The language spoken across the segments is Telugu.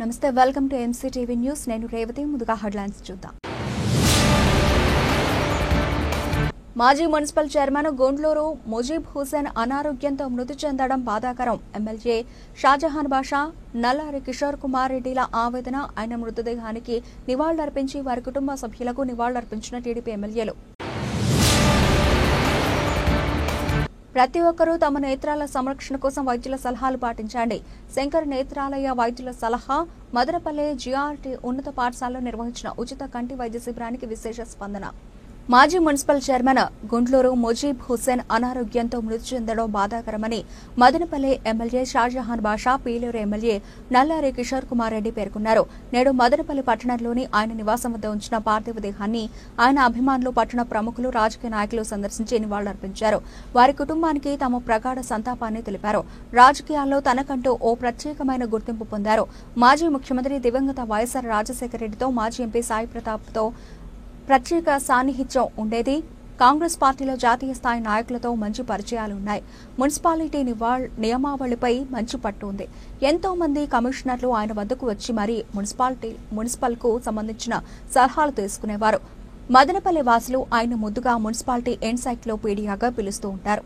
నమస్తే, వెల్కమ్ టు ఎంసీటీవీ న్యూస్. నేను రేవతి. ముందుగా హెడ్లైన్స్ చూద్దాం. మాజీ మున్సిపల్ చైర్మన్ గుండ్లూరు ముజీబ్ హుసేన్ అనారోగ్యంతో మృతి చెందడం బాధాకరం. ఎమ్మెల్యే షాజహాన్ బాషా, నల్లారి కిషోర్ కుమార్ రెడ్డిల ఆవేదన. ఆయన మృతదేహానికి నివాళులర్పించి వారి కుటుంబ సభ్యులకు నివాళులర్పించిన టీడీపీ ఎమ్మెల్యేలు. ప్రతి ఒక్కరూ తమ నేత్రాల సంరక్షణ కోసం వైద్యుల సలహాలు పాటించండి. శంకర్ నేత్రాలయ వైద్యుల సలహా. మదనపల్లె జీఆర్టీ ఉన్నత పాఠశాలలో నిర్వహించిన ఉచిత కంటి వైద్య శిబిరానికి విశేష స్పందన. మాజీ మున్సిపల్ చైర్మన్ గుండ్లూరు ముజీబ్ హుసేన్ అనారోగ్యంతో మృతి చెందడం బాధాకరమని మదనపల్లె ఎమ్మెల్యే షాజహాన్ బాషా, పీలేరు ఎమ్మెల్యే నల్లారి కిషోర్ కుమార్ రెడ్డి పేర్కొన్నారు. నేడు మదనపల్లి పట్టణంలోని ఆయన నివాసం వద్ద ఉంచిన పార్థివ దేహాన్ని ఆయన అభిమానులు, పట్టణ ప్రముఖులు, రాజకీయ నాయకులు సందర్శించి నివాళులర్పించారు. వారి కుటుంబానికి తమ ప్రగాఢ సంతాపాన్ని తెలిపారు. రాజకీయాల్లో తనకంటూ ఓ ప్రత్యేకమైన గుర్తింపు పొందారు. మాజీ ముఖ్యమంత్రి దివంగత వైఎస్ఆర్ రాజశేఖర రెడ్డితో, మాజీ ఎంపీ సాయి ప్రతాప్తో ప్రత్యేక సాన్నిహిత్యం ఉండేది. కాంగ్రెస్ పార్టీలో జాతీయ స్థాయి నాయకులతో మంచి పరిచయాలున్నాయి. మున్సిపాలిటీ నియమావళిపై మంచి పట్టు ఉంది. ఎంతో మంది కమిషనర్లు ఆయన వద్దకు వచ్చి మరీ మున్సిపల్కు సంబంధించిన సలహాలు తీసుకునేవారు. మదనపల్లి వాసులు ఆయన ముద్దుగా మున్సిపాలిటీ ఎన్సైక్లోపీడియాగా పిలుస్తూ ఉంటారు.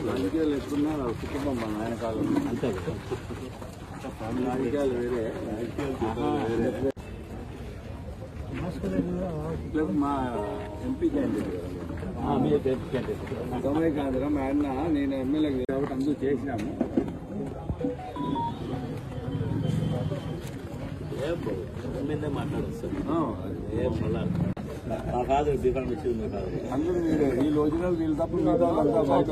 రాజకీయాలు ఎప్పుడున్నా కుటుంబం మన ఆయన కాలం అంతే కదా. రాజకీయాలు వేరే, వేరే మా ఎంపీ క్యాండిడేట్ సమయ కాదురా మా ఆయన, నేను ఎమ్మెల్యే కాబట్టి అందరూ చేసినాము. అందరూ వీళ్ళు ఒరిజినల్, వీళ్ళు తప్ప మిగతా బయట.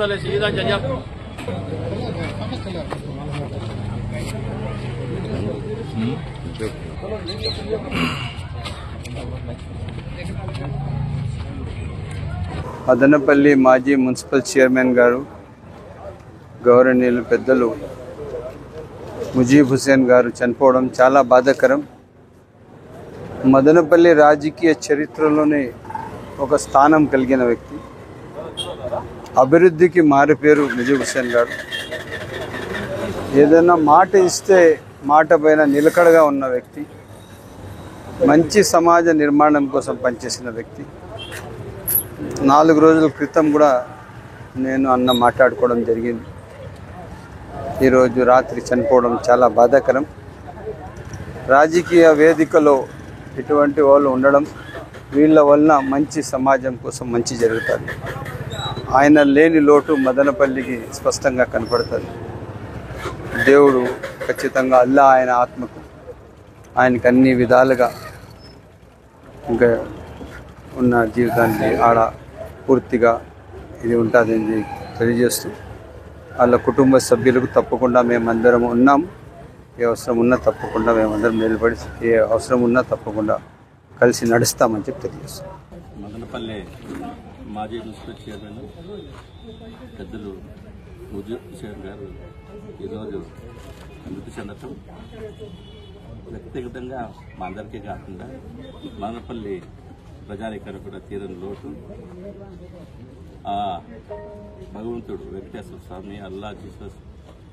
वाले सीधा चल మదనపల్లి మాజీ మున్సిపల్ చైర్మన్ గారు, గౌరవనీయులు పెద్దలు ముజీబ్ హుసేన్ గారు చనిపోవడం చాలా బాధాకరం. మదనపల్లి రాజకీయ చరిత్రలోనే ఒక స్థానం కలిగిన వ్యక్తి, అభివృద్ధికి మారిపేరు ముజీబ్ హుసేన్ గారు. ఏదైనా మాట ఇస్తే మాట పైన నిలకడగా ఉన్న వ్యక్తి, మంచి సమాజ నిర్మాణం కోసం పనిచేసిన వ్యక్తి. 4 రోజుల క్రితం కూడా నేను అన్న మాట్లాడుకోవడం జరిగింది. ఈరోజు రాత్రి చనిపోవడం చాలా బాధాకరం. రాజకీయ వేదికలో ఇటువంటి వాళ్ళు ఉండడం, వీళ్ళ వలన మంచి సమాజం కోసం మంచి జరుగుతుంది. ఆయన లేని లోటు మదనపల్లికి స్పష్టంగా కనపడుతుంది. దేవుడు ఖచ్చితంగా అల్లా ఆయన ఆత్మకు, ఆయనకు అన్ని విధాలుగా ఇంకా ఉన్న జీవితాన్ని ఆడ పూర్తిగా ఇది ఉంటుందని తెలియజేస్తూ, వాళ్ళ కుటుంబ సభ్యులకు తప్పకుండా మేమందరం ఉన్నాం. ఏ అవసరం ఉన్నా తప్పకుండా మేమందరం నిలబడి, ఏ అవసరం ఉన్నా తప్పకుండా కలిసి నడుస్తామని చెప్పి తెలియజేస్తాం. మదనపల్లె మాజీ మున్సిపల్ చైర్మన్ పెద్దలు ముజీబ్ హుసేన్ గారు ఈరోజు మృతి చెందటం వ్యక్తిగతంగా మా అందరికీ కాకుండా మదనపల్లి ప్రజానికానికి కూడా తీరని లోటు. ఆ భగవంతుడు వెంకటేశ్వర స్వామి, అల్లా, జీసస్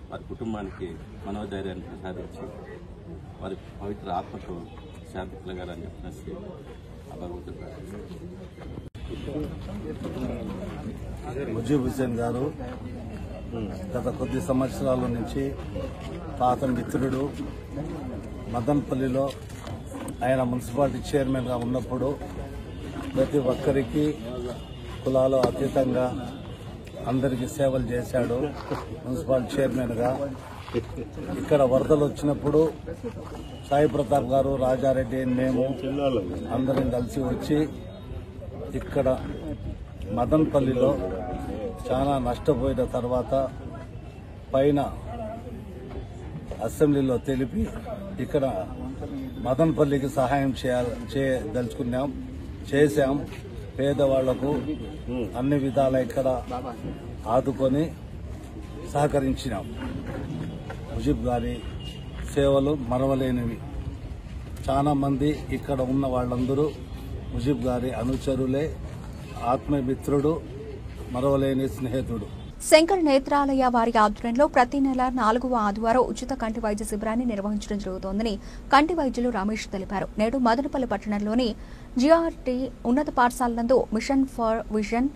వారి కుటుంబానికి మనోధైర్యాన్ని ప్రసాదించి వారి పవిత్ర ఆత్మకు శాంతి కలగాలని చెప్పేసి ఆ భగవంతుడు ముజీబ్ హుసేన్ గారు గత కొద్ది సంవత్సరాల నుంచి పాత మిత్రుడు. మదనపల్లిలో ఆయన మున్సిపాలిటీ చైర్మన్గా ఉన్నప్పుడు ప్రతి ఒక్కరికి కులాలు అతీతంగా అందరికీ సేవలు చేశాడు. మున్సిపాలిటీ చైర్మన్గా ఇక్కడ వరదలు వచ్చినప్పుడు సాయి ప్రతాప్ గారు, రాజారెడ్డి, మేము అందరం కలిసి వచ్చి ఇక్కడ మదనపల్లిలో చాలా నష్టపోయిన తర్వాత పైన అసెంబ్లీలో తెలిపి ఇక్కడ మదనపల్లికి సహాయం చేయదలుచుకున్నాం, చేశాం. పేదవాళ్లకు అన్ని విధాల ఇక్కడ ఆదుకొని సహకరించినాం. ముజీబ్ గారి సేవలు మరవలేనివి. చాలా మంది ఇక్కడ ఉన్న వాళ్ళందరూ ముజీబ్ గారి అనుచరులే, ఆత్మమిత్రుడు, మరవలేని స్నేహితుడు. శంకర్ నేత్రాలయ వారి ఆధ్వర్యంలో ప్రతి నెల 4వ ఆదివారం ఉచిత కంటి వైద్య శిబిరాన్ని నిర్వహించడం జరుగుతోందని కంటి వైద్యులు రమేష్ తెలిపారు. నేడు మదనపల్లి పట్టణంలోని జిఆర్టీ ఉన్నత పాఠశాల నందు మిషన్ ఫర్ విజన్,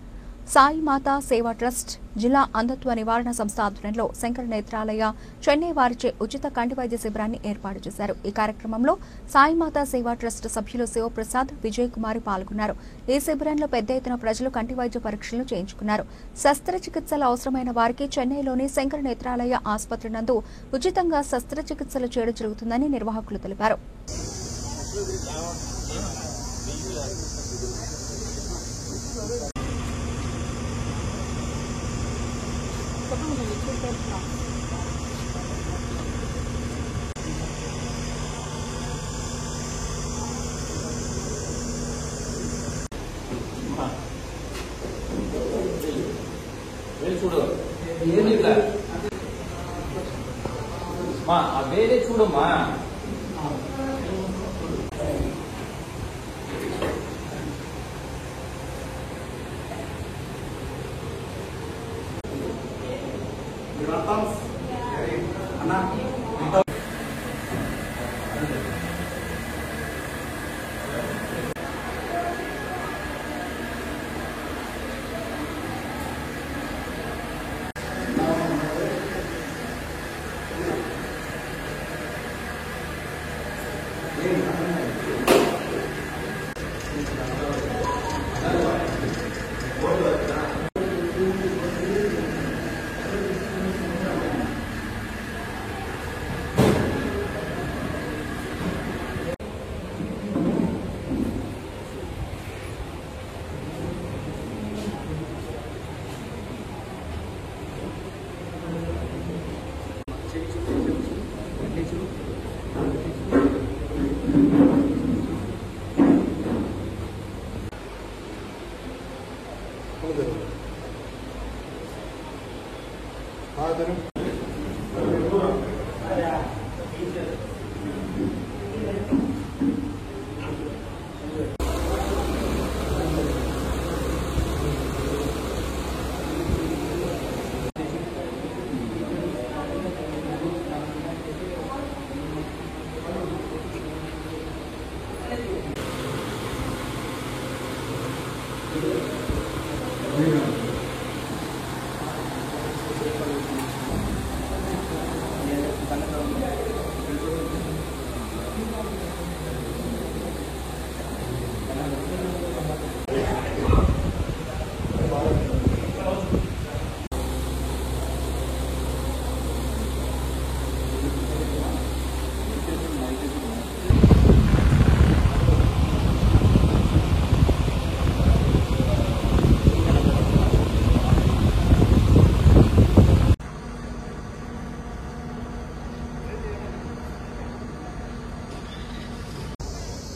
సాయి మాతా సేవా ట్రస్ట్, జిల్లా అంధత్వ నివారణ సంస్థ ఆధ్వర్యంలో శంకర్ నేత్రాలయ చెన్నై వారిచే ఉచిత కంటి వైద్య శిబిరాన్ని ఏర్పాటు చేశారు. ఈ కార్యక్రమంలో సాయి మాతా సేవా ట్రస్ట్ సభ్యులు శివప్రసాద్, విజయ్ కుమారి పాల్గొన్నారు. ఈ శిబిరంలో పెద్ద ఎత్తున ప్రజలు కంటి వైద్య పరీక్షలు చేయించుకున్నారు. శస్త్రచికిత్సలు అవసరమైన వారికి చెన్నైలోని శంకర్ నేత్రాలయ ఆసుపత్రి నందు ఉచితంగా శస్త్రచికిత్సలు చేయడం జరుగుతుందని నిర్వాహకులు తెలిపారు. వేరే చూడమ్మా.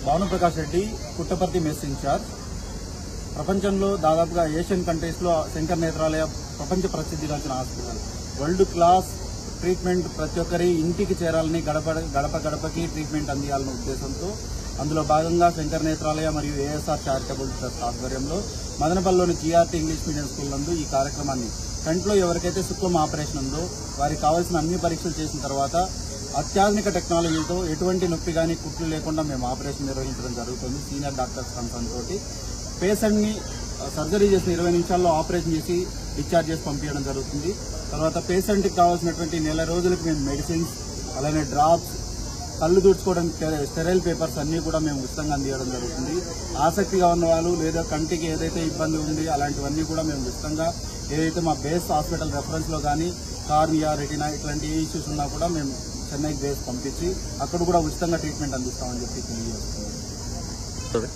Bhanuprakash Reddy, Puttaparthi mess in charge. ప్రపంచంలో దాదాపుగా ఏషియన్ కంట్రీస్లో శంకర్ నేత్రాలయ ప్రపంచ ప్రసిద్ధిగాంచిన హాస్పిటల్. వరల్డ్ క్లాస్ ట్రీట్మెంట్ ప్రతి ఒక్కరి ఇంటికి చేరాలని, గడపకి ట్రీట్మెంట్ అందియాలన్న ఉద్దేశంతో అందులో భాగంగా శంకర్ నేత్రాలయ మరియు ఏఎస్ఆర్ చారిటబుల్ ట్రస్ట్ ఆధ్వర్యంలో మదనపల్లిలోని జిఆర్టీ ఇంగ్లీష్ మీడియం స్కూల్ నందు ఈ కార్యక్రమాన్ని కంట్లో ఎవరికైతే శుక్లం ఆపరేషన్ ఉందో వారికి కావాల్సిన అన్ని పరీక్షలు చేసిన తర్వాత అత్యాధునిక టెక్నాలజీతో ఎటువంటి నొప్పి కానీ కుట్లు లేకుండా మేము ఆపరేషన్ నిర్వహించడం జరుగుతుంది. సీనియర్ డాక్టర్స్ కన్సర్న్ తోటి పేషెంట్ని సర్జరీ చేసిన 20 నిమిషాల్లో ఆపరేషన్ చేసి డిశ్చార్జ్ చేసి పంపించడం జరుగుతుంది. తర్వాత పేషెంట్కి కావాల్సినటువంటి నెల రోజులకు మేము మెడిసిన్స్, అలానే డ్రాప్స్, కళ్ళు తుడుచుకోవడానికి స్టెరైల్ పేపర్స్ అన్నీ కూడా మేము ఉచితంగా అందించడం జరుగుతుంది. ఆసక్తిగా ఉన్న వాళ్ళు లేదా కంటికి ఏదైతే ఇబ్బంది ఉంది అలాంటివన్నీ కూడా మేము ఉచితంగా ఏదైతే మా బేస్ హాస్పిటల్ రెఫరెన్స్లో కానీ కార్నియా, రెటినా ఇట్లాంటి ఏ ఇష్యూస్ ఉన్నా కూడా మేము చెన్నైకి బేస్ పంపించి అక్కడ కూడా ఉచితంగా ట్రీట్మెంట్ అందిస్తామని చెప్పి తెలియజేస్తున్నాం.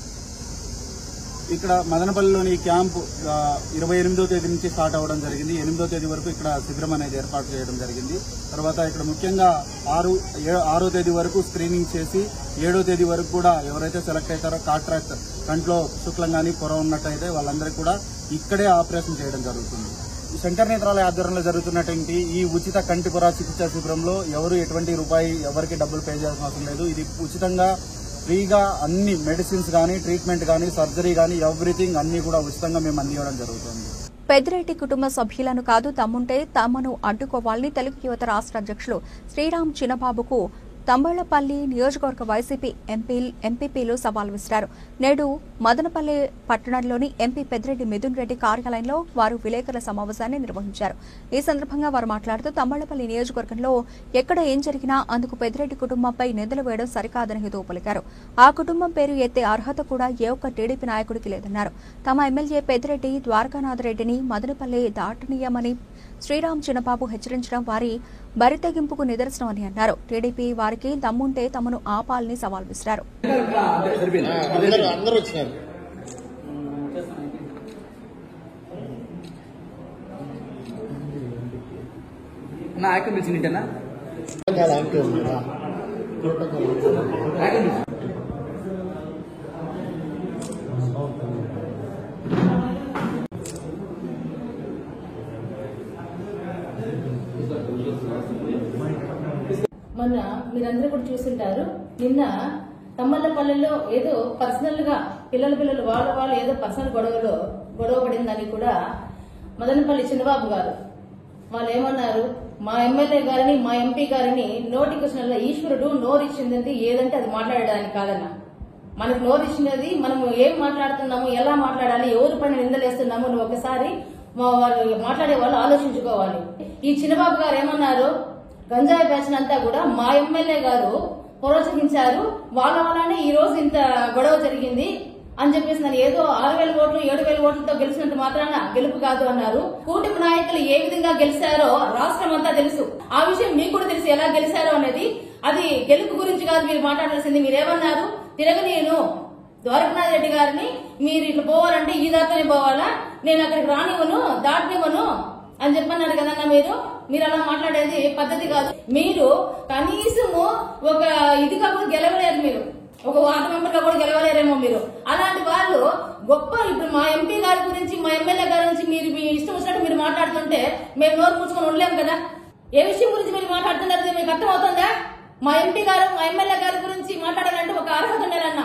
ఇక్కడ మదనపల్లిలోని క్యాంప్ 28వ తేదీ నుంచి స్టార్ట్ అవ్వడం జరిగింది. 8వ తేదీ వరకు ఇక్కడ శిబిరం అనేది ఏర్పాటు చేయడం జరిగింది. తర్వాత ఇక్కడ ముఖ్యంగా 6వ తేదీ వరకు స్క్రీనింగ్ చేసి 7వ తేదీ వరకు కూడా ఎవరైతే సెలెక్ట్ అవుతారో కాంట్రాక్ట్ కంట్లో శుక్లం కానీ పొర ఉన్నట్టయితే వాళ్ళందరికీ కూడా ఇక్కడే ఆపరేషన్ చేయడం జరుగుతుంది. శంకర్ నేత్రాలయ ఆధ్వర్యంలో జరుగుతున్నటువంటి ఈ ఉచిత కంటి పొర చికిత్సా శిబిరంలో ఎవరు ఎటువంటి రూపాయి ఎవరికి డబ్బులు పే చేయాల్సిన అవసరం లేదు. ఇది ఉచితంగా ఫ్రీగా అన్ని మెడిసిన్స్ కానీ, ట్రీట్మెంట్ కానీ, సర్జరీ కానీ ఎవ్రీథింగ్ అన్ని కూడా ఉచితంగా మేము అందించడం జరుగుతుంది. పెద్దిరెడ్డి కుటుంబ సభ్యులను కాదు తమ్ముంటే తమను అడ్డుకోవాలని తెలుగు యువత రాష్ట్ర అధ్యక్షులు శ్రీరామ్ చిన్నబాబుకు తంబళ్లపల్లి నియోజకవర్గ వైసీపీ ఎంపీపీలు సవాల్ విసిరారు. నేడు మదనపల్లి పట్టణంలోని ఎంపీ పెద్దిరెడ్డి మిథున్ రెడ్డి కార్యాలయంలో వారు విలేకరుల సమావేశాన్ని నిర్వహించారు. ఈ సందర్భంగా వారు మాట్లాడుతూ తంబళ్లపల్లి నియోజకవర్గంలో ఎక్కడ ఏం జరిగినా అందుకు పెద్దిరెడ్డి కుటుంబంపై నిందలు వేయడం సరికాదని హితవు పలికారు. ఆ కుటుంబం పేరు ఎత్తే అర్హత కూడా ఏ ఒక్క టీడీపీ నాయకుడికి లేదన్నారు. తమ ఎమ్మెల్యే పెద్దిరెడ్డి ద్వారకానాథ్ రెడ్డిని మదనపల్లి దాటనీయమని శ్రీరామ్ చిన్నబాబు హెచ్చరించడం వారి బరితెగింపుకు నిదర్శనమని అన్నారు. టీడీపీ వారికి దమ్ముంటే తమను ఆపాలని సవాల్ విసిరారు. మొన్న మీరందరూ కూడా చూసింటారు. నిన్న తమ్మల్లపల్లెలో ఏదో పర్సనల్ గా పిల్లలు వాళ్ళ ఏదో పర్సనల్ గొడవ పడిందని కూడా మదనపల్లి చిన్నబాబు గారు వాళ్ళు ఏమన్నారు, మా ఎమ్మెల్యే గారిని మా ఎంపీ గారిని నోటికి వచ్చిన ఈశ్వరుడు నోరిచ్చింది ఏదంటే అది మాట్లాడడానికి కాదన్న. మనకు నోరిచ్చినది మనం ఏం మాట్లాడుతున్నాము, ఎలా మాట్లాడాలి, ఎవరి పైన నిందలేస్తున్నాము నువ్వు ఒకసారి వాళ్ళు మాట్లాడే వాళ్ళు ఆలోచించుకోవాలి. ఈ చిన్నబాబు గారు ఏమన్నారు, గంజాయి బ్యాచ్ అంతా కూడా మా ఎమ్మెల్యే గారు ప్రోత్సహించారు, వాళ్ళ వల్లనే ఈ రోజు ఇంత గొడవ జరిగింది అని చెప్పేసి నన్ను ఏదో 6,000 ఓట్లు 7,000 ఓట్లతో గెలిచినంత మాత్రాన గెలుపు కాదు అన్నారు. కూటమి నాయకులు ఏ విధంగా గెలిచారో రాష్ట్రం అంతా తెలుసు. ఆ విషయం మీకు కూడా తెలుసు ఎలా గెలిచారో అనేది. అది గెలుపు గురించి కాదు మీరు మాట్లాడాల్సింది. మీరేమన్నారు, తిరగనేను ద్వారకానాథ్ రెడ్డి గారిని మీరు ఇట్లా పోవాలంటే ఈ దారితోనే పోవాలా, నేను అక్కడికి రానివ్వను, దాటనివ్వను అని చెప్పన్నారు కదన్నా. మీరు అలా మాట్లాడేది పద్ధతి కాదు. మీరు కనీసము ఒక ఇది కాకుండా గెలవలేరు, మీరు ఒక వార్డు మెంబర్ గా కూడా గెలవలేరేమో మీరు. అలాంటి వాళ్ళు గొప్ప ఇప్పుడు మా ఎంపీ గారి గురించి మా ఎమ్మెల్యే గారి గురించి మీరు మీ ఇష్టం వచ్చినట్టు మీరు మాట్లాడుతుంటే మేము నోరు మూసుకొని ఉండలేము కదా. ఏ విషయం గురించి మీరు మాట్లాడుతున్నారు మీకు అర్థం అవుతుందా? మా ఎంపీ గారు మా ఎమ్మెల్యే గారి గురించి మాట్లాడాలంటే ఒక అర్హత ఉండాలన్న.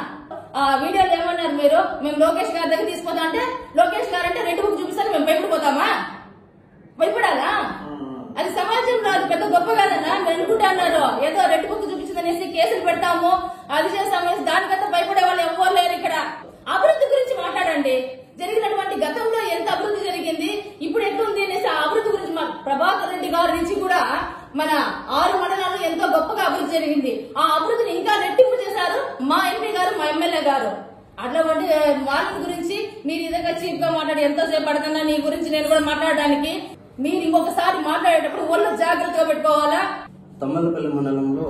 ఆ వీడియోలో ఏమన్నారు మీరు, మేము లోకేష్ గారి దగ్గర తీసుకుపోతా అంటే లోకేష్ గారు అంటే రెడ్ బుక్ చూపిస్తారు మేము భయపడిపోతామా? భయపడాలా? అది సమాజంలో అది పెద్ద గొప్ప కాదన్నా. మీరు అనుకుంటా అన్నారు ఏదో రెడ్ బుక్ చూపించిందనేసి కేసులు పెడతాము, అది చేస్తాము, దానికంతా భయపడే వాళ్ళు ఎవరు లేరు. ఇక్కడ అభివృద్ధి గురించి మాట్లాడండి. జరిగినటువంటి గతంలో ఎంత అభివృద్ధి జరిగింది, ఇప్పుడు ఎట్లుంది అనేసి ఆ అభివృద్ధి గురించి ప్రభాకర్ రెడ్డి గారి నుంచి కూడా మన 6 మండలాల్లో ఎంతో గొప్పగా అభివృద్ధి జరిగింది. ఆ అభివృద్ధిని ఇంకా రెట్టింపు చేశారు మా ఎంపీ గారు మా ఎమ్మెల్యే గారు. అట్లాంటి వాళ్ళ గురించి మీరు ఇదిగా చీప్ గా మాట్లాడి ఎంతోసేపు పడుతున్నా నీ గురించి నేను కూడా మాట్లాడడానికి. మీరు ఇంకొకసారి మాట్లాడేటప్పుడు ఒళ్ళు జాగ్రత్తగా పెట్టుకోవాలా. తమ్మలపల్లి మండలంలో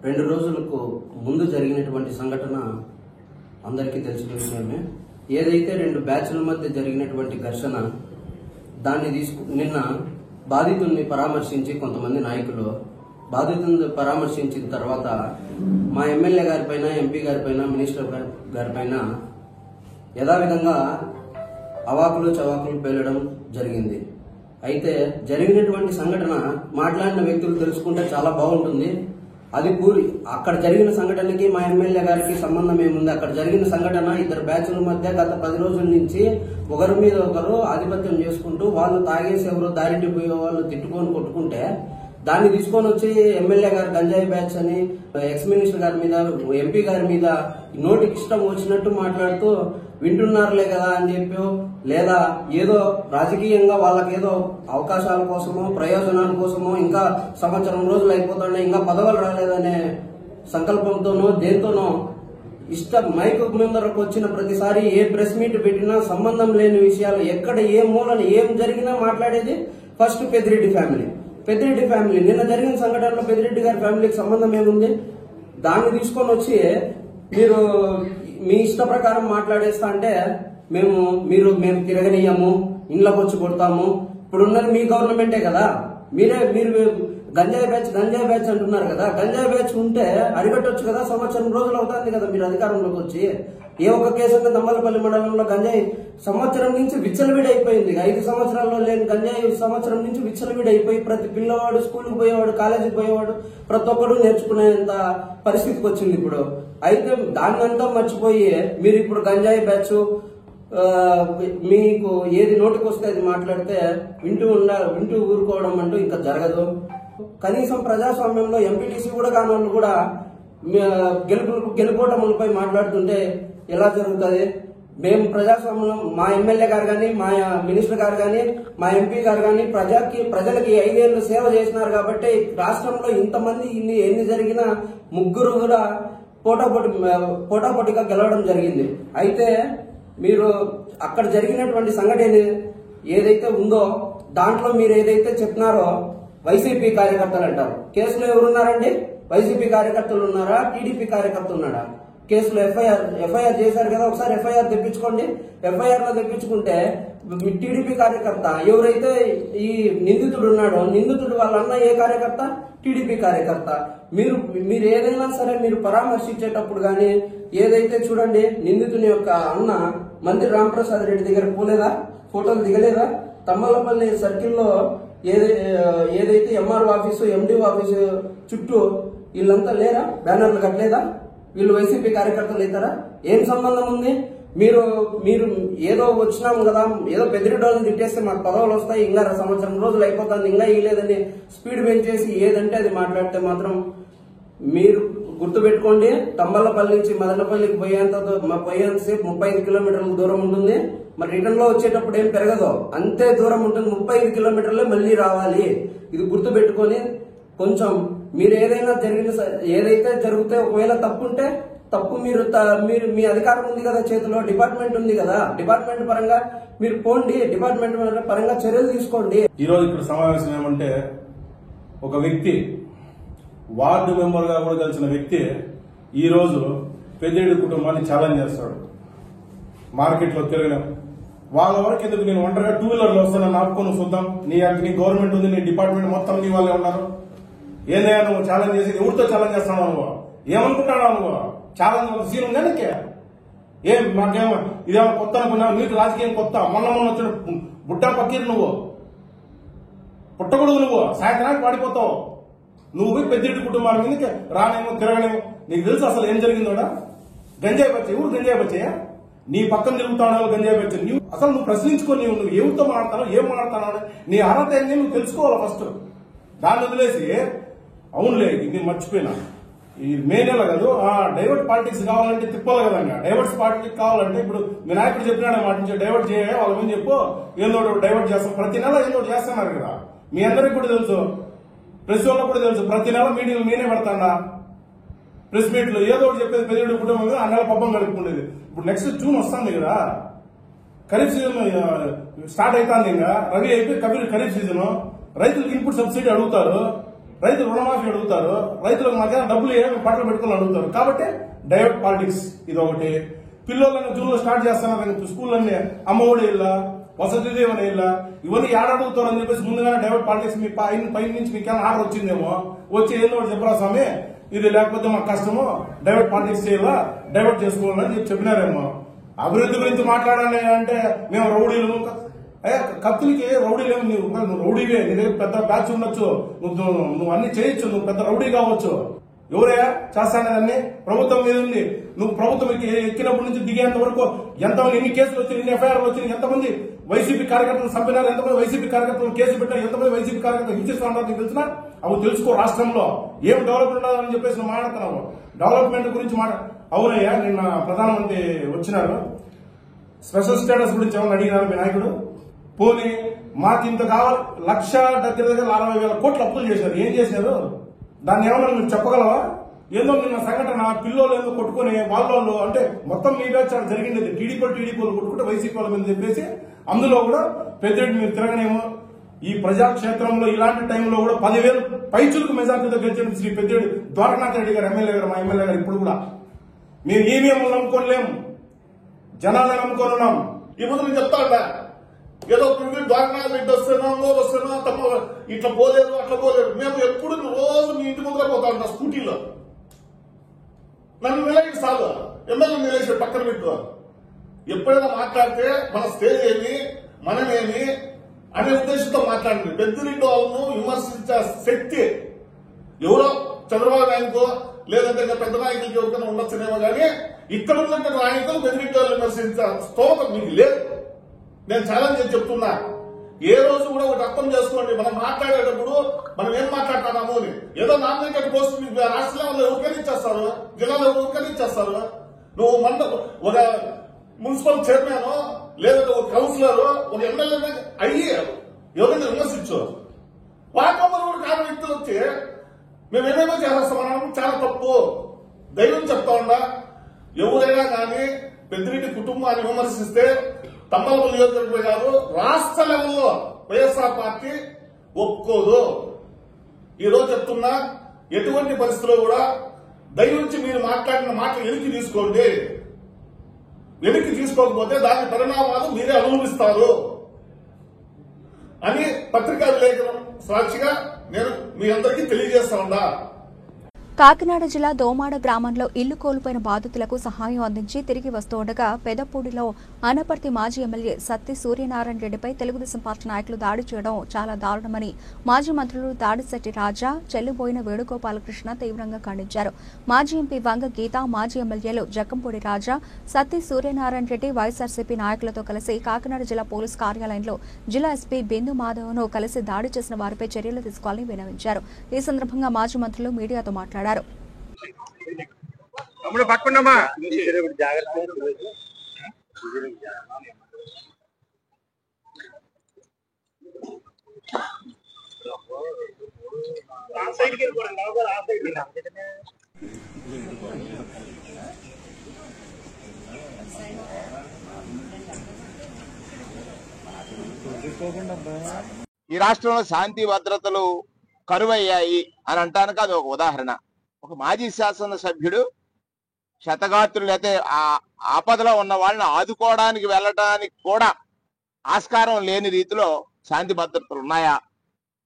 2 రోజులకు ముందు జరిగినటువంటి సంఘటన అందరికీ తెలిసిన విషయమే. ఏదైతే 2 బ్యాచ్ల మధ్య జరిగినటువంటి ఘర్షణ, దాన్ని నిన్న బాధితుల్ని పరామర్శించి కొంతమంది నాయకులు బాధితులను పరామర్శించిన తర్వాత మా ఎమ్మెల్యే గారిపైన, ఎంపీ గారిపైన, మినిస్టర్ గారిపైన యథావిధంగా అవాకులు చవాకులు పేలడం జరిగింది. అయితే జరిగినటువంటి సంఘటన మాట్లాడిన వ్యక్తులు తెలుసుకుంటే చాలా బాగుంటుంది. అది అక్కడ జరిగిన సంఘటనకి మా ఎమ్మెల్యే గారికి సంబంధం ఏముంది? అక్కడ జరిగిన సంఘటన ఇద్దరు బ్యాచ్ల మధ్య గత 10 రోజుల నుంచి ఒకరి మీద ఒకరు ఆధిపత్యం చేసుకుంటూ వాళ్ళు తాగేసి ఎవరు దారిని పోయే వాళ్ళు తిట్టుకొని కొట్టుకుంటే దాన్ని తీసుకొని వచ్చి ఎమ్మెల్యే గారు గంజాయి బ్యాచ్ అని ఎక్స్ మినిస్టర్ గారి మీద, ఎంపీ గారి మీద నోటికి ఇష్టం వచ్చినట్టు మాట్లాడుతూ వింటున్నారులే కదా అని చెప్పి, లేదా ఏదో రాజకీయంగా వాళ్ళకేదో అవకాశాల కోసమో ప్రయోజనాల కోసమో ఇంకా సంవత్సరం రోజులు అయిపోతున్నాయి ఇంకా పదవులు రాలేదనే సంకల్పంతోనో దేంతోనో మైక్ ముందరకు వచ్చిన ప్రతిసారి ఏ ప్రెస్ మీట్ పెట్టినా సంబంధం లేని విషయాలు ఎక్కడ ఏ మూలన ఏం జరిగినా మాట్లాడేది ఫస్ట్ పెద్దిరెడ్డి ఫ్యామిలీ. నిన్న జరిగిన సంఘటనలో పెద్దిరెడ్డి గారి ఫ్యామిలీకి సంబంధం ఏముంది? దాన్ని తీసుకొని వచ్చి మీరు మీ ఇష్ట ప్రకారం మాట్లాడేస్తా అంటే మేము తిరగనీయము, ఇండ్లకు వచ్చి కొడతాము. ఇప్పుడు ఉన్నది మీ గవర్నమెంటే కదా, మీరు గంజాయి బ్యాచ్ అంటున్నారు కదా. గంజాయి బ్యాచ్ ఉంటే అరికట్టొచ్చు కదా. సంవత్సరం రోజులు అవుతుంది కదా మీరు అధికారంలోకి వచ్చి. ఏ ఒక్క కేసు అంటే దమ్మలపల్లి మండలంలో గంజాయి సంవత్సరం నుంచి విచ్చలవిడైపోయింది. 5 సంవత్సరాల్లో లేని గంజాయి సంవత్సరం నుంచి విచ్చలవిడైపోయి ప్రతి పిల్లవాడు స్కూల్కి పోయేవాడు, కాలేజీకి పోయేవాడు, ప్రతి ఒక్కరు నేర్చుకునేంత పరిస్థితికి వచ్చింది ఇప్పుడు. అయితే దాన్నంతా మర్చిపోయి మీరు ఇప్పుడు గంజాయి బ్యాచ్ మీకు ఏది నోటికి వస్తే అది మాట్లాడితే వింటూ ఊరుకోవడం అంటూ ఇంకా జరగదు. కనీసం ప్రజాస్వామ్యంలో ఎంపీటీసీ కూడా కాని వాళ్ళు కూడా గెలుపోటములపై మాట్లాడుతుంటే ఎలా జరుగుతుంది? మేము ప్రజాస్వామ్యంలో మా ఎమ్మెల్యే గారు కానీ, మా మినిస్టర్ గారు కానీ, మా ఎంపీ గారు కానీ ప్రజలకి 5 ఏళ్లు సేవ చేసినారు కాబట్టి రాష్ట్రంలో ఇంతమంది ఎన్ని జరిగినా ముగ్గురు కూడా పోటాపోటీగా గెలవడం జరిగింది. అయితే మీరు అక్కడ జరిగినటువంటి సంఘటన ఏదైతే ఉందో దాంట్లో మీరు ఏదైతే చెప్తున్నారో వైసీపీ కార్యకర్తలు అంటారు. కేసులో ఎవరున్నారండి? వైసీపీ కార్యకర్తలు ఉన్నారా? టీడీపీ కార్యకర్తలు ఉన్నారా? కేసులో ఎఫ్ఐఆర్ చేశారు కదా, ఒకసారి ఎఫ్ఐఆర్ తెప్పించుకోండి. ఎఫ్ఐఆర్ లో తెప్పించుకుంటే టీడీపీ కార్యకర్త ఎవరైతే ఈ నిందితుడు ఉన్నాడో, నిందితుడు వాళ్ళ అన్న ఏ కార్యకర్త? టీడీపీ కార్యకర్త. మీరు ఏదైనా సరే మీరు పరామర్శించేటప్పుడు గానీ ఏదైతే చూడండి, నిందితుని యొక్క అన్న మంత్రి రామప్రసాద్ రెడ్డి దగ్గర పోలేదా? ఫోటోలు దిగలేదా? తమ్మలపల్లి సర్కిల్లో ఏదైతే ఎంఆర్ఓ ఆఫీసు, ఎండిఓ ఆఫీసు చుట్టూ వీళ్ళంతా లేరా? బ్యానర్లు కట్టలేదా? వీళ్ళు వైసీపీ కార్యకర్తలు అవుతారా? ఏం సంబంధం ఉంది? మీరు ఏదో వచ్చినాము కదా, ఏదో పెద్దిరెడ్డి తిట్టేస్తే మాకు పదవులు వస్తాయి, ఇంకా సంవత్సరం రోజులు అయిపోతుంది, ఇంకా ఇయ్యలేదని స్పీడ్ పెంచేసి ఏదంటే అది మాట్లాడితే మాత్రం మీరు గుర్తుపెట్టుకోండి. తమ్మలపల్లి నుంచి మదనపల్లికి పోయేంతసేపు 35 కిలోమీటర్ల దూరం ఉంటుంది. మరి రిటర్న్ లో వచ్చేటప్పుడు ఏం పెరగదు, అంతే దూరం ఉంటుంది. 35 కిలోమీటర్లే మళ్ళీ రావాలి. ఇది గుర్తుపెట్టుకొని కొంచెం మీరు ఏదైతే జరిగితే ఒకవేళ తప్పుంటే తప్పు మీరు మీ అధికారం ఉంది కదా, చేతిలో డిపార్ట్మెంట్ ఉంది కదా, డిపార్ట్మెంట్ పరంగా మీరు పోండి, డిపార్ట్మెంట్ పరంగా చర్యలు తీసుకోండి. ఈరోజు ఇప్పుడు సమావేశం ఏమంటే, ఒక వ్యక్తి వార్డు మెంబర్ గా కూడా కలిసిన వ్యక్తి ఈ రోజు పెద్దిరెడ్డి కుటుంబాన్ని ఛాలెంజ్ చేస్తాడు. మార్కెట్ లో తిరగలేం, వాళ్ళ వరకు ఎందుకు, నేను ఒంటరిగా 2 వీలర్లో వస్తాను, ఆపుకొని చూద్దాం, నీ గవర్నమెంట్ ఉంది, నీ డిపార్ట్మెంట్ మొత్తం నీ వాళ్ళే ఉన్నారు, ఏదైనా నువ్వు ఛాలెంజ్ చేసి ఎవరితో ఛాలెంజ్ చేస్తున్నావు? నువ్వు ఏమనుకుంటున్నావు? నువ్వు ఛాలెంజ్ సీన్ ఉందా నీకే? మాకేమో ఇదేమో కొత్త అనుకున్నావు? నీకు రాజకీయం కొత్త? మొన్న వచ్చిన బుడ్డా పక్కీరు నువ్వు, పుట్టకూడదు, నువ్వు సాయంత్రానికి పడిపోతావు. నువ్వు పెద్దిరెడ్డి కుటుంబాల మీదకి రానేమో తిరగలేము. నీకు తెలుసు అసలు ఏం జరిగిందోడా? గంజాయి బచ్చే, ఎవరు గంజాయి బచ్చయ్యా? నీ పక్కన తిరుగుతావు గంజాయి బచ్చే. అసలు నువ్వు ప్రశ్నించుకో, నువ్వు ఎవరితో మాట్లాడతావు, ఏం మాట్లాడతావు, నీ అర్హత ఏంటి నువ్వు తెలుసుకోవాలి ఫస్ట్. దాన్ని వదిలేసి అవునులే ఇది మర్చిపోయినా, ఈ మే నెల కాదు, డైవర్ట్ పాలిటిక్స్ కావాలంటే తిప్పాలి కదంగా. డైవర్ట్స్ పాలిటిక్స్ కావాలంటే ఇప్పుడు మీ నాయకుడు చెప్పినాడు మాట నుంచి డైవర్ట్ చేయ, వాళ్ళ ముందు చెప్పు, ఏదో డైవర్ట్ చేస్తాం. ప్రతి నెల ఏదో చేస్తున్నారు కదా, మీ అందరికి కూడా తెలుసు, ప్రెస్ వాళ్ళకు కూడా తెలుసు. ప్రతి నెల మీటింగ్లు నేనే పెడతాడా, ప్రెస్ మీట్లు ఏదో ఒకటి చెప్పేది. పెద్దిరెడ్డి కుటుంబం మీద ఆ నెల పబ్బం గడుపుకునేది. ఇప్పుడు నెక్స్ట్ జూన్ వస్తుంది కదా, ఖరీఫ్ సీజన్ స్టార్ట్ అవుతుంది. ఇంకా రవి అయిపోయి ఖరీఫ్ సీజన్. రైతులకు ఇన్పుట్ సబ్సిడీ అడుగుతారు, రైతులు రుణమాఫీ అడుగుతారు, రైతులకు మధ్య డబ్బులు ఏమి బట్టలు పెట్టుకుని అడుగుతారు. కాబట్టి డైవర్ట్ పాలిటిక్స్ ఇది ఒకటి. పిల్లలను జూన్ లో స్టార్ట్ చేస్తున్నారు స్కూల్ అన్ని, అమ్మఒడి ఇళ్ళ వసతి ఏమైనా ఇలా ఇవన్నీ ఏడాడుగుతారని చెప్పేసి ముందుగానే డైవర్ట్ పాలిటిక్స్ మీ పై నుంచి మీకు ఆర్డర్ వచ్చిందేమో, వచ్చి ఏదో ఒకటి చెప్పరా స్వామి ఇది లేకపోతే మాకు కష్టము, డైవర్ట్ పాలిటిక్స్ చేయాలా, డైవర్ట్ చేసుకోవాలని చెప్పినారేమో. అభివృద్ధి గురించి మాట్లాడాలి అంటే మేము రౌడీలు, కత్తులకి రౌడీలేమో, నువ్వు రౌడీవే, నీ దగ్గర పెద్ద బ్యాచ్ ఉండొచ్చు, నువ్వు అన్ని చేయొచ్చు, నువ్వు పెద్ద రౌడీ కావచ్చు. ఎవరయ్యా చేస్తానని ప్రభుత్వం మీద ఉంది. నువ్వు ప్రభుత్వం ఎక్కినప్పటి నుంచి దిగేంత వరకు ఎంతమంది ఎన్ని కేసులు వచ్చినాయి, ఎన్ని ఎఫ్ఐఆర్లు వచ్చినాయి, ఎంతమంది వైసీపీ కార్యకర్తలు చంపినారు, ఎంతమంది వైసీపీ కార్యకర్తలు కేసు పెట్టారు, ఎంతమంది వైసీపీ కార్యకర్తలు హింసిస్తూ ఉంటారు నీకు తెలిసినా? అవి తెలుసుకో. రాష్ట్రంలో ఏం డెవలప్మెంట్ ఉండాలని చెప్పేసి నువ్వు మాట్లాడుతున్నావు. డెవలప్మెంట్ గురించి అవునయ్యా, నిన్న ప్రధానమంత్రి వచ్చినారు, స్పెషల్ స్టేటస్ గురించి ఏమన్నా అడిగినారు మీ నాయకుడు? పోనీ మాకు ఇంత కావాలి, దగ్గర 40,000 కోట్లు అప్పులు చేశారు, ఏం చేశారు? దాన్ని ఏమన్నా నువ్వు చెప్పగలవా? ఏదో నిన్న సంఘటన పిల్లోళ్ళు ఏదో కొట్టుకుని వాళ్ళు అంటే మొత్తం మీ బ్యాచ్ జరిగింది, టీడీపీ కొట్టుకుంటే వైసీపీ వాళ్ళ మీద చెప్పేసి అందులో కూడా పెద్దిరెడ్డి మీరు తిరగనేమో. ఈ ప్రజాక్షేత్రంలో ఇలాంటి టైంలో కూడా 10,000 పైచులకు మెజార్టీతో గెలిచిన శ్రీ పెద్దిరెడ్డి ద్వారకానాథ్ రెడ్డి గారు ఎమ్మెల్యే గారు, మా ఎమ్మెల్యే గారు ఇప్పుడు కూడా మేము ఈవీఎంలు నమ్ముకోలేము, జనాలను నమ్ముకొని ఉన్నాం. ఈ ముందు నేను చెప్తా ఏదో ద్వారకానాథ్ రెడ్డి వస్తేనో తప్ప ఇట్లా పోలేదు అట్లా పోలేదు. మేము ఎప్పుడు రోజు మీ ఇంటి ముందుగా పోతా ఉంటాం స్కూటీలో. నన్ను నిలబడి చాలు, ఎమ్మెల్యే నిలేసి పక్కన పెట్టు. ఎప్పుడైనా మాట్లాడితే మన స్టేజ్ ఏమి మనమేమి అనే ఉద్దేశంతో మాట్లాడండి. పెద్దిరెడ్డి వాళ్ళను విమర్శించే శక్తి ఎవరో చంద్రబాబు నాయకుకో లేదంటే పెద్ద నాయకులకి ఎవరికైనా ఉండొచ్చునేమో కానీ ఇక్కడ ఉన్నటువంటి నాయకులు పెద్దిరెడ్డి వాళ్ళు విమర్శించే స్తోమత మీకు లేదు. నేను ఛాలెంజ్ చేసి చెప్తున్నా, ఏ రోజు కూడా ఒకటి అర్థం చేసుకోండి, మనం మాట్లాడేటప్పుడు మనం ఏం మాట్లాడుతున్నాము అని. ఏదో నామినేటెడ్ పోస్ట్ మీకు రాష్ట్రంలో ఎవరికైనా ఇచ్చేస్తారు, జిల్లాలో ఎవరికైనా ఇచ్చేస్తారు. నువ్వు ఒక మున్సిపల్ చైర్మన్ లేదంటే ఒక కౌన్సిలర్ ఒక ఎమ్మెల్యే అయ్యి ఎవరైనా విమర్శించు. వాకమ్మలు కూడా కాని వ్యక్తులు వచ్చి మేమేమేమో చేస్తామన్నాము, చాలా తప్పు. దైవం చెప్తా ఉండా, ఎవరైనా కానీ పెద్దిరెడ్డి కుటుంబాన్ని విమర్శిస్తే తమ్మలపల్లి నియోజకవర్గం గారు రాష్ట్ర లెవెల్లో వైఎస్ఆర్ పార్టీ ఒప్పుకోదు. ఈ రోజు చెప్తున్నా, ఎటువంటి పరిస్థితుల్లో కూడా దయవుంచి మీరు మాట్లాడిన మాటలు వెనక్కి తీసుకోండి. వెనక్కి తీసుకోకపోతే దాని పరిణామాలు మీరే అనుభవిస్తారు అని పత్రికా విలేకరుల సాక్షిగా నేను మీ అందరికీ తెలియజేస్తా ఉండా. కాకినాడ జిల్లా దోమాడ గ్రామంలో ఇల్లు కోల్పోయిన బాధితులకు సహాయం అందించి తిరిగి వస్తుండగా పెదపూడిలో అనపర్తి మాజీ ఎమ్మెల్యే సత్తి సూర్యనారాయణ రెడ్డిపై తెలుగుదేశం పార్టీ నాయకులు దాడి చేయడం చాలా దారుణమని మాజీ మంత్రులు దాడిశెట్టి రాజా, చెల్లుబోయిన వేణుగోపాలకృష్ణ తీవ్రంగా ఖండించారు. మాజీ ఎంపీ వంగ గీత, మాజీ ఎమ్మెల్యేలు జక్కంపూడి రాజా, సత్తి సూర్యనారాయణ రెడ్డి వైఎస్ఆర్సీపీ నాయకులతో కలిసి కాకినాడ జిల్లా పోలీసు కార్యాలయంలో జిల్లా ఎస్పీ బిందు మాధవ్ను కలిసి దాడి చేసిన వారిపై చర్యలు తీసుకోవాలని విన్నవించారు. ఈ సందర్భంగా మాజీ మంత్రులు మీడియాతో మాట్లాడారు. ఈ రాష్ట్రంలో శాంతి భద్రతలు కరువయ్యాయి అని అంటానికి అది ఒక ఉదాహరణ. ఒక మాజీ శాసనసభ్యుడు శతగాత్రులు అయితే ఆపదలో ఉన్న వాళ్ళని ఆదుకోవడానికి వెళ్ళడానికి కూడా ఆస్కారం లేని రీతిలో శాంతి భద్రతలు ఉన్నాయా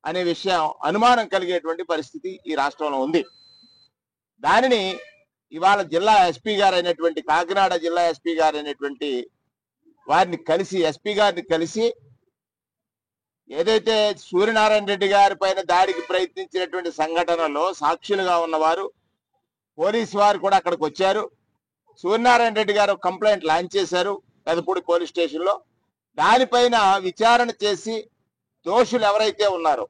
అనే విషయం అనుమానం కలిగేటువంటి పరిస్థితి ఈ రాష్ట్రంలో ఉంది. దానిని ఇవాళ జిల్లా ఎస్పీ గారు అయినటువంటి కాకినాడ జిల్లా ఎస్పీ గారు అయినటువంటి వారిని కలిసి ఎస్పీ గారిని కలిసి ఏదైతే సూర్యనారాయణ రెడ్డి గారి పైన దాడికి ప్రయత్నించినటువంటి సంఘటనలో సాక్షులుగా ఉన్నవారు పోలీసు వారు కూడా అక్కడికి వచ్చారు. సూర్యనారాయణ రెడ్డి గారు కంప్లైంట్ లాంచ్ చేశారు పెదపూడి పోలీస్ స్టేషన్ లో. దానిపైన విచారణ చేసి దోషులు ఎవరైతే ఉన్నారో,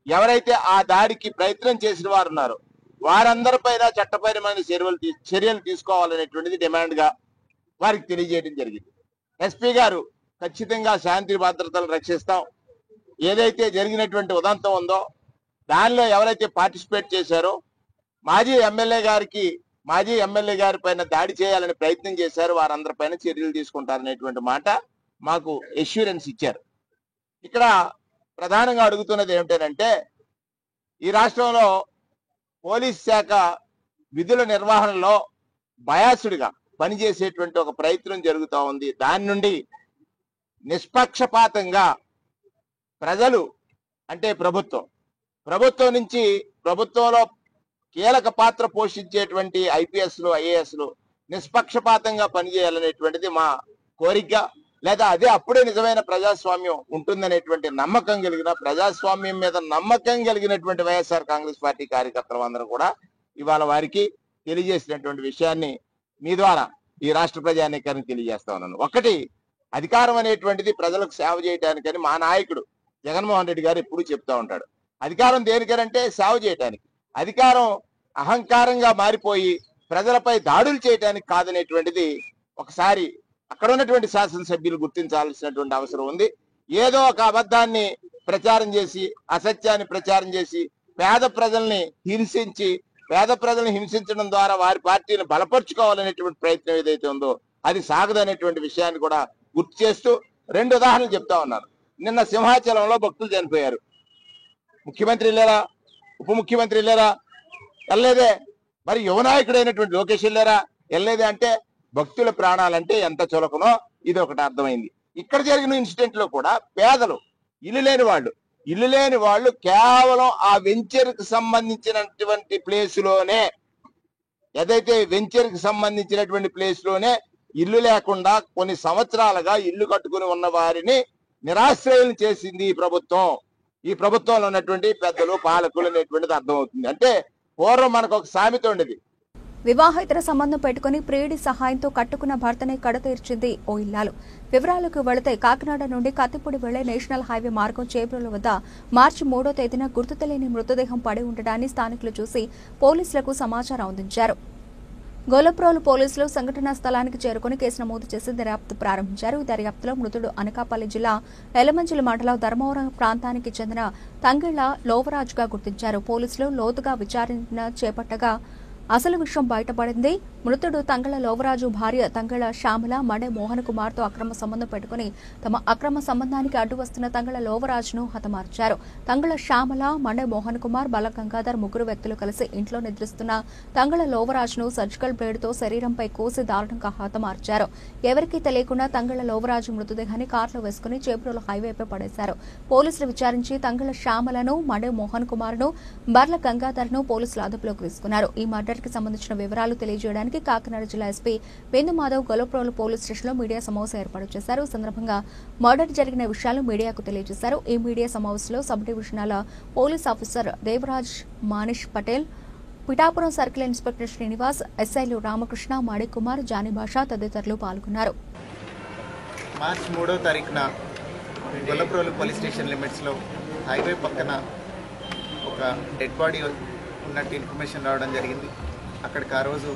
ఎవరైతే ఆ దాడికి ప్రయత్నం చేసిన వారు ఉన్నారో వారందరిపైన చట్టపరమైన చర్యలు తీసుకోవాలనేటువంటిది డిమాండ్ గా వారికి తెలియజేయడం జరిగింది. ఎస్పీ గారు ఖచ్చితంగా శాంతి భద్రతలు రక్షిస్తాం, ఏదైతే జరిగినటువంటి ఉదంతం ఉందో దానిలో ఎవరైతే పార్టిసిపేట్ చేశారో మాజీ ఎమ్మెల్యే గారి పైన దాడి చేయాలని ప్రయత్నం చేశారు వారందరిపైన చర్యలు తీసుకుంటారనేటువంటి మాట మాకు ఎష్యూరెన్స్ ఇచ్చారు. ఇక్కడ ప్రధానంగా అడుగుతున్నది ఏమిటంటే, ఈ రాష్ట్రంలో పోలీస్ శాఖ విధుల నిర్వహణలో బయాసుడిగా పనిచేసేటువంటి ఒక ప్రయత్నం జరుగుతూ ఉంది. దాని నుండి నిష్పక్షపాతంగా ప్రజలు అంటే ప్రభుత్వం నుంచి ప్రభుత్వంలో కీలక పాత్ర పోషించేటువంటి ఐపీఎస్లు ఐఏఎస్లు నిష్పక్షపాతంగా పనిచేయాలనేటువంటిది మా కోరిక. లేదా అదే అప్పుడే నిజమైన ప్రజాస్వామ్యం ఉంటుందనేటువంటి నమ్మకం కలిగిన, ప్రజాస్వామ్యం మీద నమ్మకం కలిగినటువంటి వైఎస్ఆర్ కాంగ్రెస్ పార్టీ కార్యకర్తలు అందరూ కూడా ఇవాళ వారికి తెలియజేసినటువంటి విషయాన్ని మీ ద్వారా ఈ రాష్ట్ర ప్రజానీకానికి తెలియజేస్తా ఉన్నాను. ఒకటి, అధికారం అనేటువంటిది ప్రజలకు సేవ చేయడానికని మా నాయకుడు జగన్మోహన్ రెడ్డి గారు ఎప్పుడూ చెప్తా ఉంటాడు. అధికారం దేనికనంటే సేవ చేయడానికి. అధికారం అహంకారంగా మారిపోయి ప్రజలపై దాడులు చేయడానికి కాదనేటువంటిది ఒకసారి అక్కడ ఉన్నటువంటి శాసనసభ్యులు గుర్తించాల్సినటువంటి అవసరం ఉంది. ఏదో ఒక అబద్ధాన్ని ప్రచారం చేసి, అసత్యాన్ని ప్రచారం చేసి పేద ప్రజల్ని హింసించడం ద్వారా వారి పార్టీని బలపరుచుకోవాలనేటువంటి ప్రయత్నం ఏదైతే ఉందో అది సాగదనేటువంటి విషయాన్ని కూడా గుర్తు చేస్తూ 2 ఉదాహరణలు చెప్తా ఉన్నాను. నిన్న సింహాచలంలో భక్తులు చనిపోయారు. ముఖ్యమంత్రి లేరా, ఉప ముఖ్యమంత్రి లేరా, వెళ్ళలేదే. మరి యువనాయకుడైనటువంటి లోకేష్ లేరా, వెళ్ళలేదే. అంటే భక్తుల ప్రాణాలంటే ఎంత చులకనో ఇది ఒకటి అర్థమైంది. ఇక్కడ జరిగిన ఇన్సిడెంట్ లో కూడా పేదలు, ఇల్లు లేని వాళ్ళు కేవలం ఆ వెంచర్ కి సంబంధించినటువంటి ప్లేస్ లోనే, ఏదైతే వెంచర్ కి సంబంధించినటువంటి ప్లేస్ లోనే ఇల్లు లేకుండా కొన్ని సంవత్సరాలుగా ఇల్లు కట్టుకుని ఉన్న వారిని నిరాశ్రయం చేసింది ఈ ప్రభుత్వం. ఈ ప్రభుత్వంలో ఉన్నటువంటి పెద్దలు, పాలకులు అనేటువంటిది అర్థమవుతుంది. అంటే పూర్వం మనకు ఒక సామెత ఉండేది, వివాహేతర సంబంధం పెట్టుకుని ప్రియుడి సహాయంతో కట్టుకున్న భర్తనే కడతీర్చింది ఓ ఇల్లాలు. వివరాలకు వెళితే కాకినాడ నుండి కత్తిపూడి వెళ్లే నేషనల్ హైవే మార్గం చేబ్రోలు వద్ద మార్చి 3వ తేదీన గుర్తు తెలియని మృతదేహం పడి ఉండడాన్ని స్థానికులు చూసి పోలీసులకు సమాచారం అందించారు. గొల్లప్రోలు పోలీసులు సంఘటనా స్థలానికి చేరుకుని కేసు నమోదు చేసి దర్యాప్తు ప్రారంభించారు. ఈ దర్యాప్తులో మృతుడు అనకాపల్లి జిల్లా ఎలమంచిలి మండలం ధర్మవరం ప్రాంతానికి చెందిన తంగిళ్ల లోవరాజుగా గుర్తించారు. పోలీసులు లోతుగా విచారణ చేపట్టగా అసలు విషయం బయటపడింది. మృతుడు తంగళ లోవరాజు భార్య తంగళ శ్యామల మండే మోహన్ కుమార్ తో అక్రమ సంబంధం పెట్టుకుని తమ అక్రమ సంబంధానికి అడ్డు వస్తున్న తంగళ లోవరాజును హతమార్చారు. తంగళ శ్యామల, మండే మోహన్ కుమార్, బల గంగాధర్ ముగ్గురు వ్యక్తులు కలిసి ఇంట్లో నిద్రిస్తున్న తంగళ లోవరాజును సర్జికల్ బ్లేడ్ తో శరీరంపై కోసి దారుణంగా హతమార్చారు. ఎవరికీ తెలియకుండా తంగళ లోవరాజు మృతదేహాన్ని కారులో వేసుకుని చేబ్రోలు హైవేపై పడేశారు. పోలీసులు విచారించి తంగళ శ్యామలను, మండే మోహన్ కుమార్ ను, బర్ల గంగాధర్ ను పోలీసులు అదుపులోకి తీసుకున్నారు. ఈ మర్డర్ కి సంబంధించిన వివరాలు తెలియజేయడానికి కాకినాడ జిల్లా ఎస్పీ బిందు మాధవ్ గొల్లప్రోలు పోలీస్ స్టేషన్ లో మీడియా సమావేశం ఏర్పాటు చేశారు. ఈ సందర్భంగా మర్డర్ జరిగిన విషయాలు మీడియాకు తెలియజేశారు. ఈ మీడియా సమావేశంలో sub divisional police officer Devaraj Manish Patel, Pithapuram circle inspector Srinivas, ఎస్ఐలు రామకృష్ణ, మాణిక్ కుమార్, జానీ భాష తదితరులు పాల్గొన్నారు. మార్చి 3వ తారీఖున గొల్లప్రోలు పోలీస్ స్టేషన్ లిమిట్స్ లో హైవే పక్కన ఒక డెడ్ బాడీ ఉన్నట్టు ఇన్ఫర్మేషన్ రావడం జరిగింది. అక్కడికి ఆ రోజు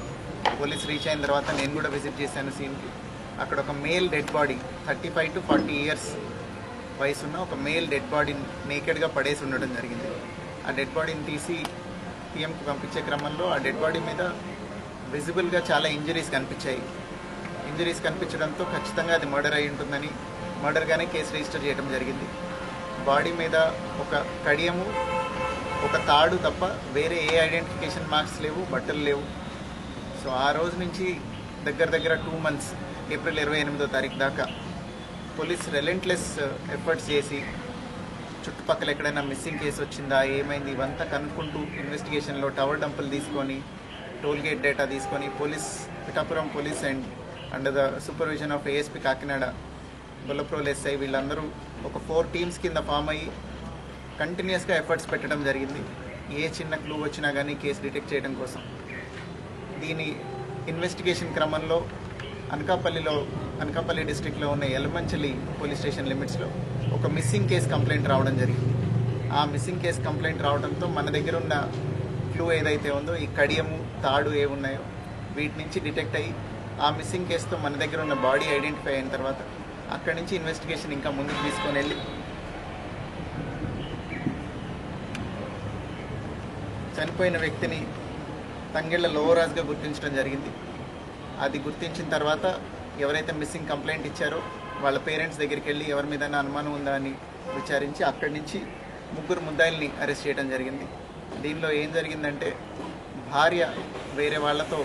పోలీస్ రీచ్ అయిన తర్వాత నేను కూడా విజిట్ చేశాను సీన్కి. అక్కడ ఒక male dead body 35 to 40 years వయసున్న ఒక మేల్ డెడ్ బాడీ నేకెడ్గా పడేసి ఉండడం జరిగింది. ఆ డెడ్ బాడీని తీసి పిఎంకి పంపించే క్రమంలో ఆ డెడ్ బాడీ మీద విజిబుల్గా చాలా ఇంజరీస్ కనిపించాయి. ఇంజరీస్ కనిపించడంతో ఖచ్చితంగా అది మర్డర్ అయి ఉంటుందని మర్డర్గానే కేసు రిజిస్టర్ చేయడం జరిగింది. బాడీ మీద ఒక కడియము, ఒక తాడు తప్ప వేరే ఏ ఐడెంటిఫికేషన్ మార్క్స్ లేవు, బట్టలు లేవు. సో ఆ రోజు నుంచి దగ్గర 2 months, ఏప్రిల్ 28వ తారీఖు దాకా పోలీస్ రెలెంట్లెస్ ఎఫర్ట్స్ చేసి చుట్టుపక్కల ఎక్కడైనా మిస్సింగ్ కేసు వచ్చిందా, ఏమైంది, ఇవంతా కనుక్కుంటూ ఇన్వెస్టిగేషన్లో టవర్ డంపులు తీసుకొని, టోల్ గేట్ డేటా తీసుకొని Pithapuram police and under the supervision of ASP Kakinada, Gollaprolu SI వీళ్ళందరూ ఒక 4 teams కింద ఫామ్ అయ్యి కంటిన్యూస్గా ఎఫర్ట్స్ పెట్టడం జరిగింది. ఏ చిన్న క్లూ వచ్చినా కానీ కేసు డిటెక్ట్ చేయడం కోసం. దీని ఇన్వెస్టిగేషన్ క్రమంలో అనకాపల్లి డిస్ట్రిక్ట్లో ఉన్న ఎలమంచిలి పోలీస్ స్టేషన్ లిమిట్స్లో ఒక మిస్సింగ్ కేసు కంప్లైంట్ రావడం జరిగింది. ఆ మిస్సింగ్ కేసు కంప్లైంట్ రావడంతో మన దగ్గర ఉన్న క్లూ ఏదైతే ఉందో, ఈ కడియము, తాడు ఏమున్నాయో వీటి నుంచి డిటెక్ట్ అయ్యి ఆ మిస్సింగ్ కేసుతో మన దగ్గర ఉన్న బాడీ ఐడెంటిఫై అయిన తర్వాత అక్కడి నుంచి ఇన్వెస్టిగేషన్ ఇంకా ముందుకు తీసుకొని వెళ్ళి చనిపోయిన వ్యక్తిని తంగెళ్ల లోవరాజుగా గుర్తించడం జరిగింది. అది గుర్తించిన తర్వాత ఎవరైతే మిస్సింగ్ కంప్లైంట్ ఇచ్చారో వాళ్ళ పేరెంట్స్ దగ్గరికి వెళ్ళి ఎవరి మీద అనుమానం ఉందా అని విచారించి అక్కడి నుంచి 3 ముద్దాయిల్ని అరెస్ట్ చేయడం జరిగింది. దీనిలో ఏం జరిగిందంటే, భార్య వేరే వాళ్లతో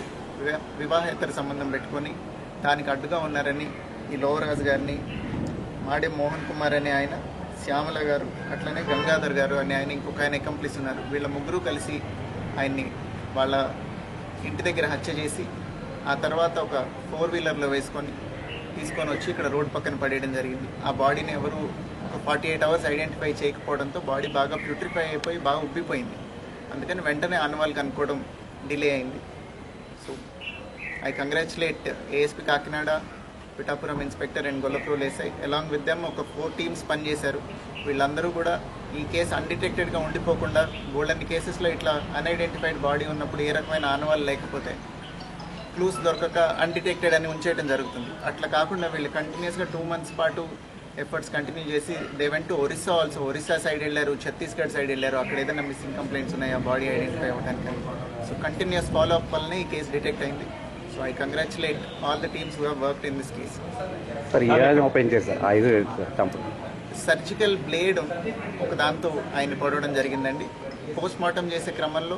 వివాహేతర సంబంధం పెట్టుకొని దానికి అడ్డుగా ఉన్నారని ఈ లోవరాజు గారిని మాడే మోహన్ కుమార్ అనే ఆయన, శ్యామల గారు, అట్లనే గంగాధర్ గారు అనే ఆయన, ఇంకొక ఆయన అకంప్లిస్ ఉన్నారు. వీళ్ళ ముగ్గురు కలిసి ఆయన్ని వాళ్ళ ఇంటి దగ్గర హత్య చేసి ఆ తర్వాత ఒక 4 వీలర్లో తీసుకొని వచ్చి ఇక్కడ రోడ్ పక్కన పడేయడం జరిగింది. ఆ బాడీని ఎవరు ఒక 48 అవర్స్ ఐడెంటిఫై చేయకపోవడంతో బాడీ బాగా ప్యూట్రిఫై అయిపోయి బాగా ఉబ్బిపోయింది. అందుకని వెంటనే ఆనవాళ్ళు కనుక్కోవడం డిలే అయింది. So I congratulate ASP Kakinada, Pithapuram inspector and Gollaprolu SI along with them. ఒక 4 టీమ్స్ పనిచేశారు. వీళ్ళందరూ కూడా ఈ కేసు అన్డిటెక్టెడ్గా ఉండిపోకుండా, గోల్డెన్ కేసెస్లో ఇట్లా అన్ఐడెంటిఫైడ్ బాడీ ఉన్నప్పుడు ఏ రకమైన ఆనవాళ్ళు లేకపోతే క్లూస్ దొరకక అన్డిటెక్టెడ్ అని ఉంచేయడం జరుగుతుంది. అట్లా కాకుండా వీళ్ళు కంటిన్యూస్గా 2 మంత్స్ పాటు ఎఫర్ట్స్ కంటిన్యూ చేసి they went to Orissa also. Orissa side వెళ్ళారు, ఛత్తీస్గఢ్ సైడ్ వెళ్ళారు. అక్కడ ఏదైనా మిస్సింగ్ కంప్లైంట్స్ ఉన్నాయా బాడీ ఐడెంటిఫై అవ్వడానికి. సో కంటిన్యూస్ ఫాలో అప్ వల్లనే ఈ కేసు డిటెక్ట్ అయింది. So I congratulate all the teams who have worked in this case. Surgical blade ఒక దాంతో ఆయన పొడవడం జరిగిందండి. పోస్ట్ మార్టం చేసే క్రమంలో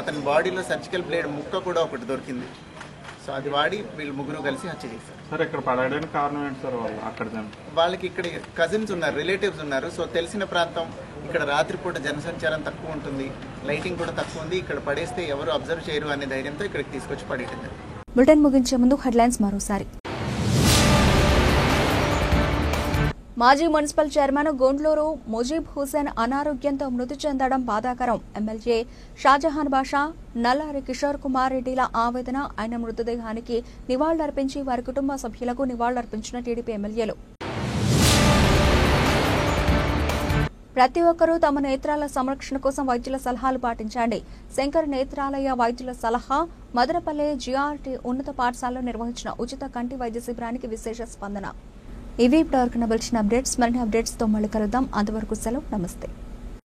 అతని బాడీలో సర్జికల్ బ్లేడ్ ముక్క కూడా ఒకటి దొరికింది. సో అది వాడి వీళ్ళు ముగ్గురు కలిసి హత్య చేశారు. సార్ ఇక్కడ పడడానికి కారణం ఏంటి సార్? వాళ్ళకి ఇక్కడ కజిన్స్ ఉన్నారు, రిలేటివ్స్ ఉన్నారు. సో తెలిసిన ప్రాంతం, ఇక్కడ రాత్రిపూట జనసంచారం తక్కువ ఉంటుంది, లైటింగ్ కూడా తక్కువ ఉంది, ఇక్కడ పడేస్తే ఎవరు అబ్జర్వ్ చేయరు అనే ధైర్యంతో ఇక్కడికి తీసుకొచ్చి పడేయడం. బులెటిన్ ముగించే ముందు హెడ్లైన్స్ మరోసారి. మాజీ మున్సిపల్ చైర్మన్ గొండ్లూరు ముజీబ్ హుసేన్ అనారోగ్యంతో మృతి చెందడం బాధాకరం. ఎమ్మెల్యే షాజహాన్ బాషా, నల్లారి కిషోర్ కుమార్ రెడ్డిల ఆవేదన. ఆయన మృతదేహానికి నివాళులర్పించి వారి కుటుంబ సభ్యులకు నివాళులర్పించిన టీడీపీ ఎమ్మెల్యేలు. ప్రతి ఒక్కరూ తమ నేత్రాల సంరక్షణ కోసం వైద్యుల సలహాలు పాటించండి. శంకర్ నేత్రాలయ వైద్యుల సలహా. మదనపల్లె జిఆర్టీ ఉన్నత పాఠశాలలో నిర్వహించిన ఉచిత కంటి వైద్య శిబిరానికి విశేష స్పందన. ఇవి ఇప్పటివరకు నవల్చిన అప్డేట్స్. మరిన్ని అప్డేట్స్తో మళ్ళీ కలుద్దాం. అంతవరకు సెలవు. నమస్తే.